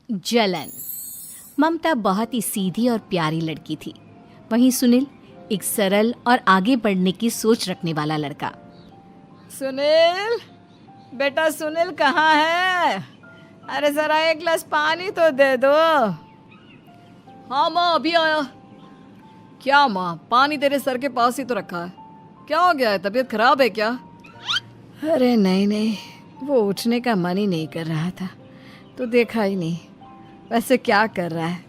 जलन। ममता बहुत ही सीधी और प्यारी लड़की थी, वहीं सुनील एक सरल और आगे बढ़ने की सोच रखने वाला लड़का। सुनील, बेटा सुनील कहाँ है? अरे जरा एक गिलास पानी तो दे दो। हाँ माँ, अभी आया। क्या माँ, पानी तेरे सर के पास ही तो रखा है, क्या हो गया है? तबीयत खराब है क्या? अरे नहीं नहीं, वो उठने का मन ही नहीं कर रहा था तो देखा ही नहीं। वैसे क्या कर रहा है?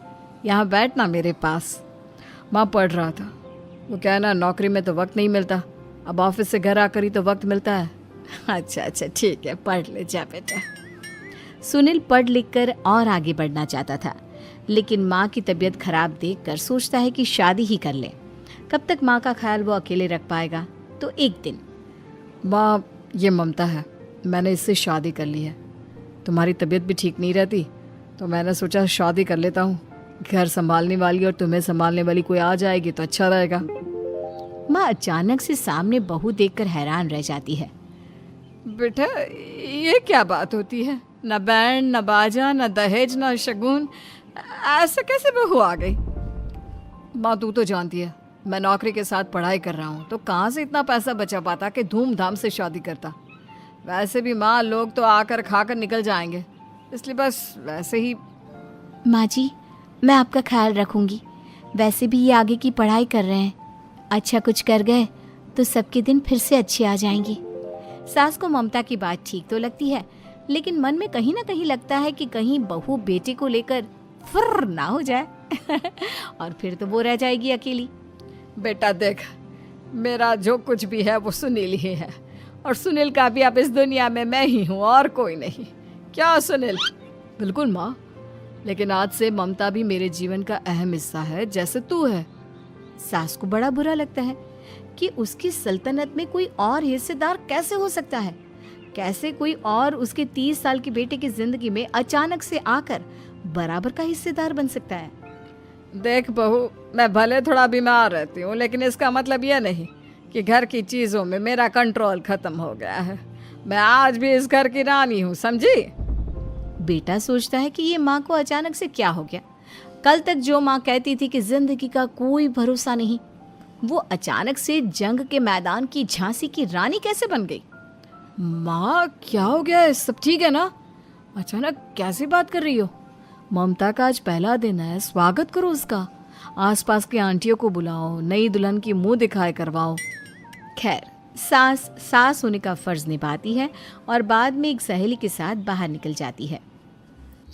यहाँ बैठना मेरे पास। माँ पढ़ रहा था। वो कहना नौकरी में तो वक्त नहीं मिलता, अब ऑफिस से घर आकर ही तो वक्त मिलता है। अच्छा अच्छा ठीक है, पढ़ ले जा बेटा। सुनील पढ़ लिख कर और आगे बढ़ना चाहता था, लेकिन माँ की तबीयत खराब देखकर सोचता है कि शादी ही कर ले। कब तक माँ का ख्याल वो अकेले रख पाएगा? तो एक दिन, माँ ये ममता है, मैंने इससे शादी कर ली है। तुम्हारी तबीयत भी ठीक नहीं रहती तो मैंने सोचा शादी कर लेता हूँ। घर संभालने वाली और तुम्हें संभालने वाली कोई आ जाएगी तो अच्छा रहेगा। माँ अचानक से सामने बहू देखकर हैरान रह जाती है। बेटा ये क्या बात होती है? न बैंड, न बाजा, न दहेज, न शगुन, ऐसे कैसे बहू आ गई? माँ तू तो जानती है मैं नौकरी के साथ पढ़ाई कर रहा हूँ, तो कहाँ से इतना पैसा बचा पाता कि धूमधाम से शादी करता। वैसे भी माँ लोग तो आकर खाकर निकल जाएंगे, इसलिए बस वैसे ही। माँ जी, मैं आपका ख्याल रखूंगी। वैसे भी ये आगे की पढ़ाई कर रहे हैं, अच्छा कुछ कर गए तो सबके दिन फिर से अच्छे आ जाएंगे। सास को ममता की बात ठीक तो लगती है, लेकिन मन में कहीं ना कहीं लगता है कि कहीं बहू बेटे को लेकर फुर्र ना हो जाए और फिर तो वो रह जाएगी अकेली। बेटा देख, मेरा जो कुछ भी है वो सुनील ही है, और सुनील का भी अब इस दुनिया में मैं ही हूँ और कोई नहीं। क्या सुनील? बिल्कुल माँ, लेकिन आज से ममता भी मेरे जीवन का अहम हिस्सा है, जैसे तू है। सास को बड़ा बुरा लगता है कि उसकी सल्तनत में कोई और हिस्सेदार कैसे हो सकता है। कैसे कोई और उसके 30 साल के बेटे की जिंदगी में अचानक से आकर बराबर का हिस्सेदार बन सकता है। देख बहू, मैं भले थोड़ा बीमार रहती हूँ, लेकिन इसका मतलब यह नहीं कि घर की चीज़ों में मेरा कंट्रोल खत्म हो गया है। मैं आज भी इस घर की रानी हूँ, समझी? बेटा सोचता है कि ये माँ को अचानक से क्या हो गया। कल तक जो माँ कहती थी कि जिंदगी का कोई भरोसा नहीं, वो अचानक से जंग के मैदान की झांसी की रानी कैसे बन गई? माँ क्या हो गया है? सब ठीक है ना? अचानक कैसी बात कर रही हो? ममता का आज पहला दिन है, स्वागत करो उसका। आसपास की आंटियों को बुलाओ, नई दुल्हन की मुंह दिखाए करवाओ। खैर, सास होने का फर्ज निभाती है और बाद में एक सहेली के साथ बाहर निकल जाती है।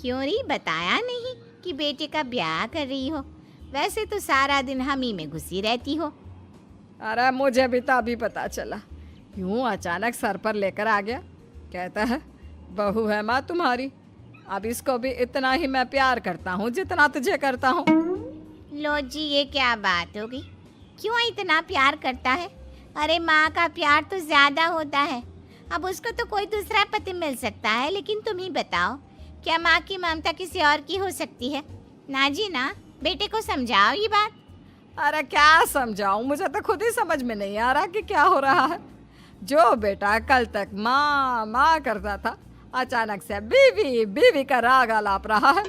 क्यों नहीं बताया नहीं कि बेटे का ब्याह कर रही हो? वैसे तो सारा दिन हम ही में घुसी रहती हो। अरे मुझे भी तो अभी पता चला, यूं अचानक सर पर लेकर आ गया। कहता है बहू है माँ तुम्हारी, अब इसको भी इतना ही मैं प्यार करता हूँ जितना तुझे करता हूँ। लो जी, ये क्या बात होगी? क्यों इतना प्यार करता है? अरे माँ का प्यार तो ज्यादा होता है। अब उसको तो कोई दूसरा पति मिल सकता है, लेकिन तुम ही बताओ, क्या माँ की ममता किसी और की हो सकती है? ना जी ना, बेटे को समझाओ ये बात। अरे क्या समझाऊं, मुझे तो खुद ही समझ में नहीं आ रहा कि क्या हो रहा है। जो बेटा कल तक माँ माँ करता था, अचानक से बीवी बीवी का राग आलाप रहा है।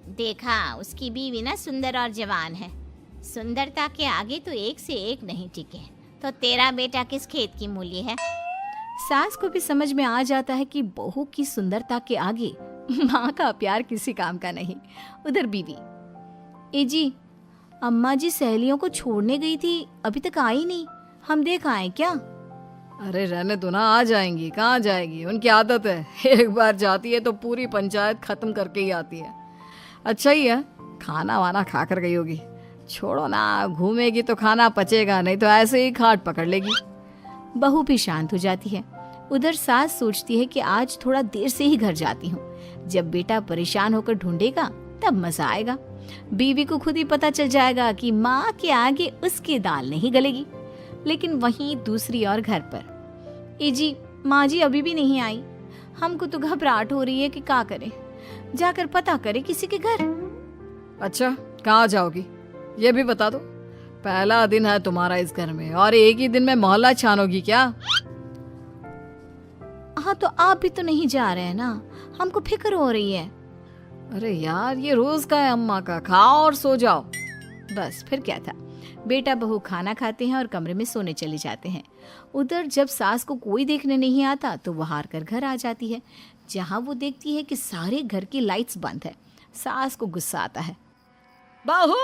देखा, उसकी बीवी ना सुंदर और जवान है। सुंदरता के आगे तो एक से एक नहीं टिके, तो तेरा बेटा किस खेत की मूली है? सास को भी समझ में आ जाता है कि बहू की सुंदरता के आगे माँ का प्यार किसी काम का नहीं। उधर बीवी, ए जी, अम्मा जी सहेलियों को छोड़ने गई थी, अभी तक आई नहीं, हम देख आए क्या? अरे रहने दो ना, आ जाएंगी। कहाँ जाएगी, उनकी आदत है, एक बार जाती है तो पूरी पंचायत खत्म करके ही आती है। अच्छा ही है, खाना वाना खा कर गई होगी। छोड़ो ना, घूमेगी तो खाना पचेगा नहीं तो ऐसे ही खाट पकड़ लेगी। बहू भी शांत हो जाती है। उधर सास सोचती है कि आज थोड़ा देर से ही घर जाती हूँ, जब बेटा परेशान होकर ढूंढेगा तब मजा आएगा। बीवी को खुद ही पता चल जाएगा कि माँ के आगे उसकी दाल नहीं गलेगी। लेकिन वहीं दूसरी ओर घर पर, ए जी, माँ जी अभी भी नहीं आई, हमको तो घबराहट हो रही है कि क्या करें, जाकर पता करें किसी के घर। अच्छा, कहाँ जाओगी ये भी बता दो। पहला दिन है तुम्हारा इस घर में और एक ही दिन में मोहल्ला छानोगी क्या? हाँ, तो आप भी तो नहीं जा रहे हैं ना, हमको फिक्र हो रही है। अरे यार, ये रोज का है अम्मा का, खाओ और सो जाओ। बस फिर क्या था। बेटा बहू खाना खाते हैं और कमरे में सोने चले जाते हैं। उधर जब सास को कोई देखने नहीं आता तो वो हार कर घर आ जाती है, जहाँ वो देखती है कि सारे घर की लाइट्स बंद है। सास को गुस्सा आता है। बहू,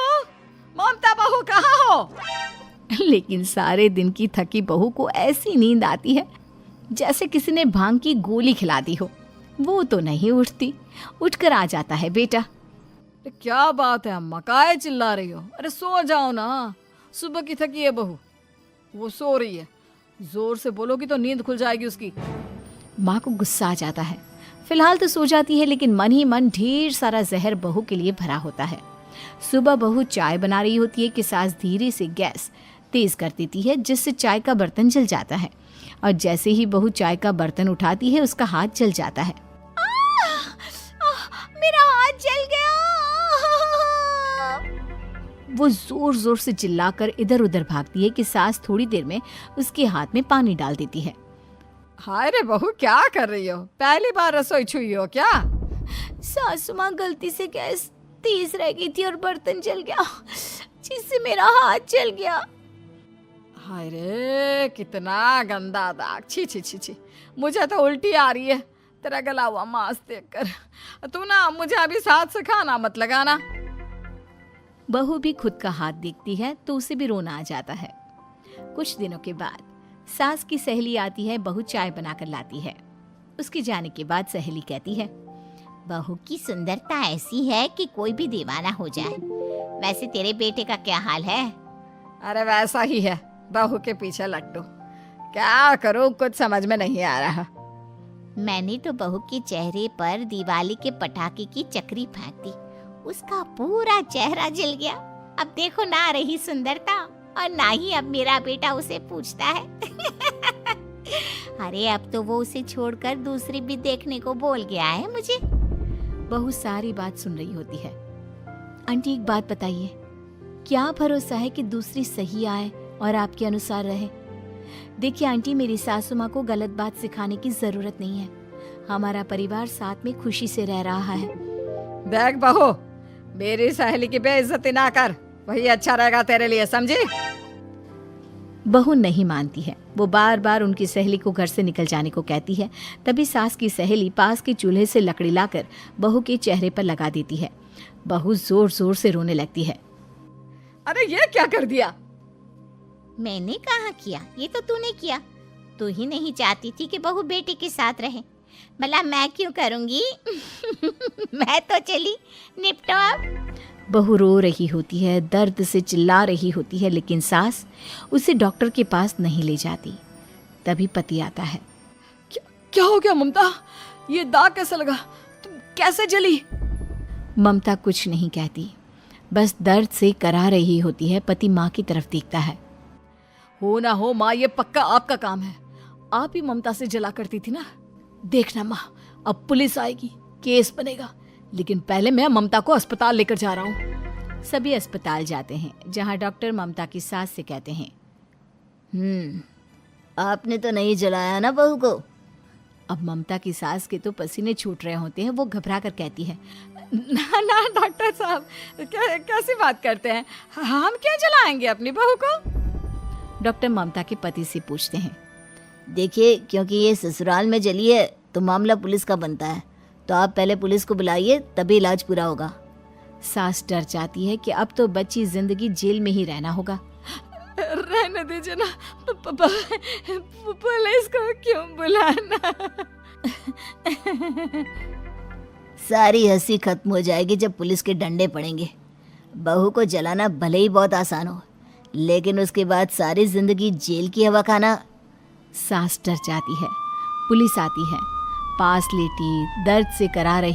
ममता बहू कहाँ हो? लेकिन सारे दिन की थकी बहू को ऐसी नींद आती है जैसे किसी ने भांग की गोली खिला दी हो। वो तो नहीं उठती। उठकर आ जाता है बेटा। अरे क्या बात है अम्मा, काहे चिल्ला रही हो? अरे सो जाओ ना, सुबह की थकी है बहू, वो सो रही है। जोर से बोलोगी तो नींद खुल जाएगी उसकी। माँ को गुस्सा आ जाता है। फिलहाल तो सो जाती है, लेकिन मन ही मन ढेर सारा जहर बहू के लिए भरा होता है। सुबह बहू चाय बना रही होती है कि सास धीरे से गैस तेज कर देती है, जिससे चाय का बर्तन जल जाता है। और जैसे ही बहू चाय का बर्तन उठाती है उसका हाथ जल जाता है। मेरा हाथ जल गया। वो जोर जोर से चिल्लाकर इधर उधर भागती है कि सास थोड़ी देर में उसके हाथ में पानी डाल देती है। हाय रे बहू, क्या कर रही हो? पहली बार रसोई छुई हो क्या? सासू माँ गलती से गैस तेज रह गई थी और बर्तन जल गया, जिससे मेरा हाथ जल गया। हाय रे, कितना गंदा दाग। छी छी छी छी, मुझे तो उल्टी आ रही है तेरा गला हुआ मांस देखकर। तू ना मुझे अभी साथ से खाना मत लगाना। बहू भी खुद का हाथ देखती है तो उसे भी रोना आ जाता है। कुछ दिनों के बाद सास की सहेली आती है। बहू चाय बनाकर लाती है। उसके जाने के बाद सहेली कहती है, बहू की सुंदरता ऐसी है कि कोई भी दीवाना हो जाए। वैसे तेरे बेटे का क्या हाल है? अरे वैसा ही है, बहू के पीछे लट्टू। क्या करूं, कुछ समझ में नहीं आ रहा। मैंने तो बहू के चेहरे पर दिवाली के पटाखे की चक्री फेंक दी, उसका पूरा चेहरा जल गया। अब देखो ना रही सुंदरता, और ना ही अब मेरा बेटा उसे पूछता है। अरे अब तो वो उसे छोड़कर दूसरी भी देखने को बोल गया है मुझे। बहू सारी बात सुन रही होती है। आंटी एक बात बताइए, क्या भरोसा है कि दूसरी सही आए और आपके अनुसार रहे? देखिए आंटी, मेरी सासू माँ को गलत बात सिखाने की जरूरत नहीं है। हमारा परिवार साथ में खुशी से रह रहा है। देख बहू, मेरी सहेली की बेइज्जती ना कर, वही अच्छा रहेगा तेरे लिए, समझी? बहू नहीं मानती है। वो बार बार उनकी सहेली को घर से निकल जाने को कहती है। तभी सास की सहेली पास के चूल्हे से लकड़ी लाकर बहू के चेहरे पर लगा देती है। बहू जोर जोर से रोने लगती है। अरे ये क्या कर दिया? मैंने कहाँ किया, ये तो तूने किया। तू ही नहीं चाहती थी कि बहू बेटे के साथ रहे, भला मैं क्यों करूंगी? मैं तो चली, निपटो अब। बहू रो रही होती है, दर्द से चिल्ला रही होती है, लेकिन सास उसे डॉक्टर के पास नहीं ले जाती। तभी पति आता है। क्या हो गया ममता? ये दाग कैसे लगा? तुम कैसे जली? ममता कुछ नहीं कहती, बस दर्द से करा रही होती है। पति माँ की तरफ देखता है। हो ना हो माँ, ये पक्का आपका काम है। आप ही ममता से जला करती थी ना। देखना माँ, अब पुलिस आएगी, केस बनेगा, लेकिन पहले मैं ममता को अस्पताल लेकर जा रहा हूँ। सभी अस्पताल जाते हैं, जहाँ डॉक्टर ममता की सास से कहते हैं, आपने तो नहीं जलाया ना बहू को? अब ममता की सास के तो पसीने छूट रहे होते हैं। वो घबरा कर कहती है, ना ना डॉक्टर साहब, कैसी बात करते हैं? हम क्या जलाएंगे अपनी बहू को? डॉक्टर ममता के पति से पूछते हैं। देखिए, क्योंकि ये ससुराल में जली है तो मामला पुलिस का बनता है, तो आप पहले पुलिस को बुलाइए, तभी इलाज पूरा होगा। सास डर जाती है कि अब तो बच्ची जिंदगी जेल में ही रहना होगा। रहने दीजिए ना, पुलिस को क्यों बुलाना? सारी हंसी खत्म हो जाएगी जब पुलिस के डंडे पड़ेंगे। बहू को जलाना भले ही बहुत आसान हो, लेकिन उसके बाद सारी जिंदगी जेल की हवा खाना। सास डर जाती है। पुलिस आती है। पास लेटी दर्द से करा रही